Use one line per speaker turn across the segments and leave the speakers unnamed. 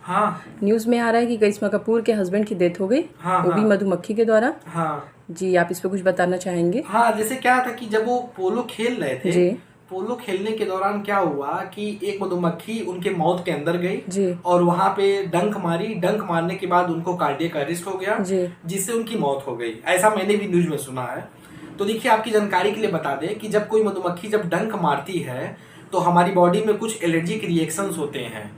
हाँ।
न्यूज में आ रहा है कि करिश्मा कपूर के हस्बैंड की डेथ हो गई।
हाँ,
वो भी
हाँ।
मधुमक्खी के द्वारा।
हाँ
जी, आप इस पे कुछ बताना चाहेंगे?
हाँ, जैसे क्या था कि जब वो पोलो खेल रहे थे,
जी
पोलो खेलने के दौरान क्या हुआ कि एक मधुमक्खी उनके माउथ के अंदर गई
जी
और वहां पे डंक मारी। डंक मारने के बाद उनको कार्डियक अरेस्ट हो गया,
जी
जिससे उनकी मौत हो गई। ऐसा मैंने भी न्यूज में सुना है। तो देखिए, आपकी जानकारी के लिए बता दें कि जब कोई मधुमक्खी जब डंक मारती है तो हमारी बॉडी में कुछ एलर्जिक रिएक्शंस होते हैं।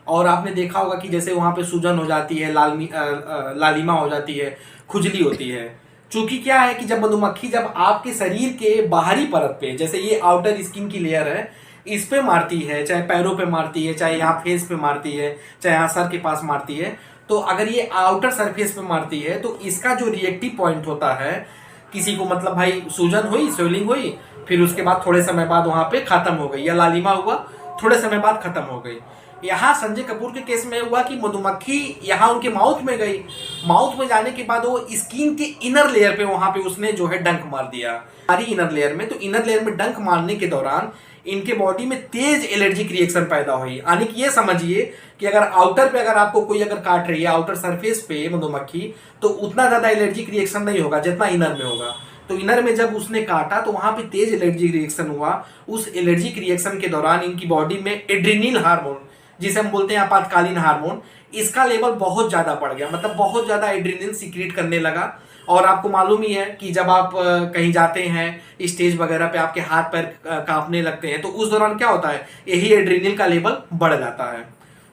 और आपने देखा होगा कि जैसे वहां पे सूजन हो जाती है, लालिमा हो जाती है, खुजली होती है। चूंकि क्या है कि जब मधुमक्खी जब आपके शरीर के बाहरी परत पे, जैसे ये आउटर स्किन की लेयर है, इस पे मारती है, चाहे पैरों पे मारती है, चाहे यहाँ फेस पे मारती है, चाहे यहाँ सर के पास मारती है, तो अगर ये आउटर सरफेस पे मारती है तो इसका जो रिएक्टिव पॉइंट होता है, किसी को मतलब भाई सूजन हुई, स्वेलिंग हुई, फिर उसके बाद थोड़े समय बाद वहां पे खत्म हो गई, या लालिमा हुआ, थोड़े समय बाद खत्म हो गई। यहाँ संजय कपूर के केस में हुआ कि मधुमक्खी यहाँ उनके माउथ में गई। माउथ में जाने के बाद वो स्किन के इनर लेयर पे वहां पे उसने जो है डंक मार दिया, सारी इनर लेयर में। तो इनर लेयर में डंक मारने के दौरान इनके बॉडी में तेज एलर्जिक रिएक्शन पैदा हुई। यानी कि ये समझिए कि अगर आउटर पे अगर आपको कोई अगर काट रही है, आउटर सरफेस पे मधुमक्खी, तो उतना ज्यादा एलर्जिक रिएक्शन नहीं होगा जितना इनर में होगा। तो इनर में जब उसने काटा तो वहां पे तेज एलर्जिक रिएक्शन हुआ। उस एलर्जिक रिएक्शन के दौरान इनकी बॉडी में एड्रेनल हार्मोन, जिसे हम बोलते हैं आपातकालीन हार्मोन, इसका लेवल बहुत ज्यादा बढ़ गया। मतलब बहुत ज्यादा एड्रेनल सीक्रेट करने लगा। और आपको मालूम ही है कि जब आप कहीं जाते हैं स्टेज वगैरह पे, आपके हाथ पैर कांपने लगते हैं, तो उस दौरान क्या होता है, यही एड्रेनल का लेवल बढ़ जाता है।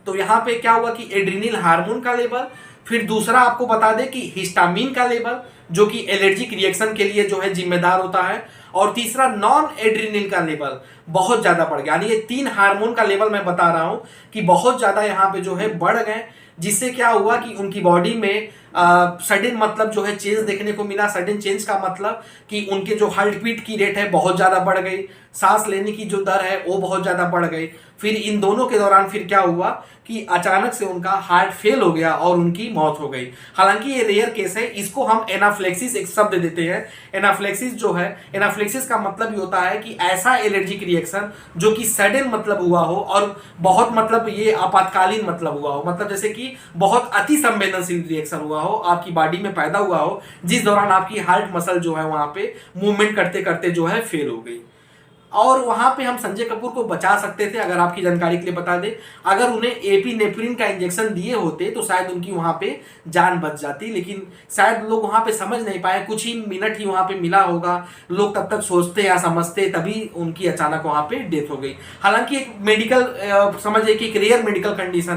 तो यहाँ पे क्या हुआ कि एड्रेनल हार्मोन का लेवल, फिर दूसरा आपको बता दें कि हिस्टामिन का लेवल, जो कि एलर्जिक रिएक्शन के लिए जो है जिम्मेदार होता है, और तीसरा नॉन एड्रेनल का लेवल बहुत ज्यादा बढ़ गया। यानी ये 3 हार्मोन का लेवल मैं बता रहा हूं कि बहुत ज्यादा यहाँ पे जो है बढ़ गए, जिससे क्या हुआ कि उनकी बॉडी में सडन मतलब जो है चेंज देखने को मिला। सडन चेंज का मतलब कि उनके जो हार्ट बीट की रेट है बहुत ज्यादा बढ़ गई, सांस लेने की जो दर है वो बहुत ज्यादा बढ़ गई। फिर इन दोनों के दौरान फिर क्या हुआ कि अचानक से उनका हार्ट फेल हो गया और उनकी मौत हो गई। हालांकि ये रेयर केस है, इसको हम एनाफ्लेक्सिस एक शब्द देते हैं। एनाफ्लेक्सिस जो है, एनाफ्लेक्सिस का मतलब ये होता है कि ऐसा एलर्जिक रिएक्शन जो कि सडन मतलब हुआ हो और बहुत मतलब ये आपातकालीन मतलब हुआ हो, मतलब जैसे कि बहुत अति संवेदनशील रिएक्शन हुआ हो, आपकी बॉडी में पैदा हुआ हो, जिस दौरान आपकी हार्ट मसल जो है वहां पे मूवमेंट करते करते जो है फेल हो गई। और वहां पे हम संजय कपूर को बचा सकते थे। अगर आपकी जानकारी के लिए बता दें, अगर उन्हें एपिनेफ्रिन का इंजेक्शन दिए होते तो शायद उनकी वहां पे जान बच जाती, लेकिन शायद लोग वहां पे समझ नहीं पाए। कुछ ही मिनट ही वहां पे मिला होगा, लोग तब तक सोचते या समझते, तभी उनकी अचानक वहां पे डेथ हो गई। हालांकि एक मेडिकल समझिए कि एक रेयर मेडिकल कंडीशन